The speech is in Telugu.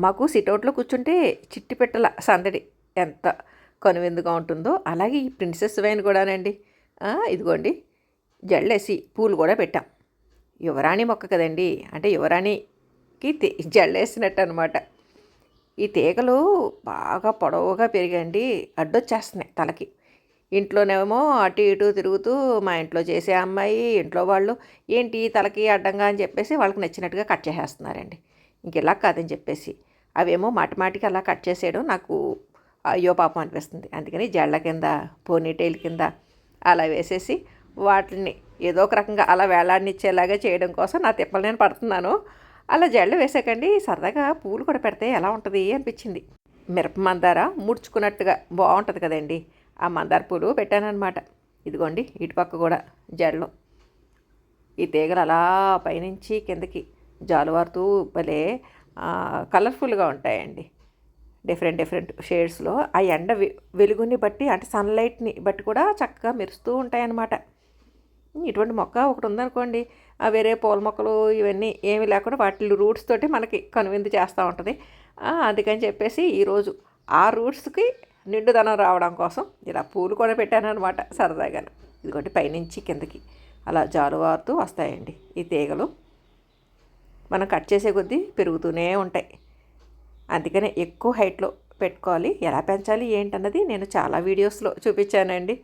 మాకు సిటౌట్లో కూర్చుంటే చిట్టి పెట్టల సందడి ఎంత కనువిందుగా ఉంటుందో, అలాగే ఈ ప్రిన్సెస్ వైన్ కూడానండి. ఇదిగోండి జల్లేసి పూలు కూడా పెట్టాం. యువరాణి మొక్క కదండి, అంటే యువరాణికి జల్లేసినట్టు అనమాట. ఈ తీగలు బాగా పొడవుగా పెరిగండి, అడ్డొచ్చేస్తున్నాయి తలకి. ఇంట్లోనేమో అటు ఇటు తిరుగుతూ మా ఇంట్లో చేసే అమ్మాయి, ఇంట్లో వాళ్ళు ఏంటి తలకి అడ్డంగా అని చెప్పేసి వాళ్ళకి నచ్చినట్టుగా కట్ చేసేస్తున్నారండి. ఇంక ఇలా కాదని చెప్పేసి అవేమో మాటి మాటికి అలా కట్ చేసేయడం నాకు అయ్యో పాపం అనిపిస్తుంది. అందుకని జళ్ళ కింద, పోనీటైల్ కింద అలా వేసేసి వాటిని ఏదో ఒక రకంగా అలా వేలాడనిచ్చేలాగా చేయడం కోసం నా తిప్పలు నేను పడుతున్నాను. అలా జళ్ళు వేసాకండి సరదాగా పూలు కూడా పెడితే ఎలా ఉంటుంది అనిపించింది. మిరప మందార ముడుచుకున్నట్టుగా బాగుంటుంది కదండి, ఆ మందార పూలు పెట్టానన్నమాట. ఇదిగోండి ఇటుపక్క కూడా జడలు ఈ తీగలు అలా పైనుంచి కిందకి జాలువారుతూ భలే కలర్ఫుల్గా ఉంటాయండి. డిఫరెంట్ డిఫరెంట్ షేడ్స్లో ఆ ఎండ వెలుగుని బట్టి, అంటే సన్లైట్ని బట్టి కూడా చక్కగా మెరుస్తూ ఉంటాయన్నమాట. ఇటువంటి మొక్క ఒకటి ఉందనుకోండి, వేరే పూల మొక్కలు ఇవన్నీ ఏమీ లేకుండా వాటి రూట్స్ తోటి మనకి కనువిందు చేస్తూ ఉంటుంది. అందుకని చెప్పేసి ఈరోజు ఆ రూట్స్కి నిండుదనం రావడం కోసం ఇలా పూలు కూడా పెట్టాను అనమాట సరదాగా. ఇదిగోటి పైనుంచి కిందకి అలా జాలువారుతూ వస్తాయండి ఈ తీగలు. మనం కట్ చేసే కొద్దీ పెరుగుతూనే ఉంటాయి. అందుకనే ఎక్కువ హైట్లో పెట్టుకోవాలి. ఎలా పెంచాలి ఏంటన్నది నేను చాలా వీడియోస్లో చూపించానండి.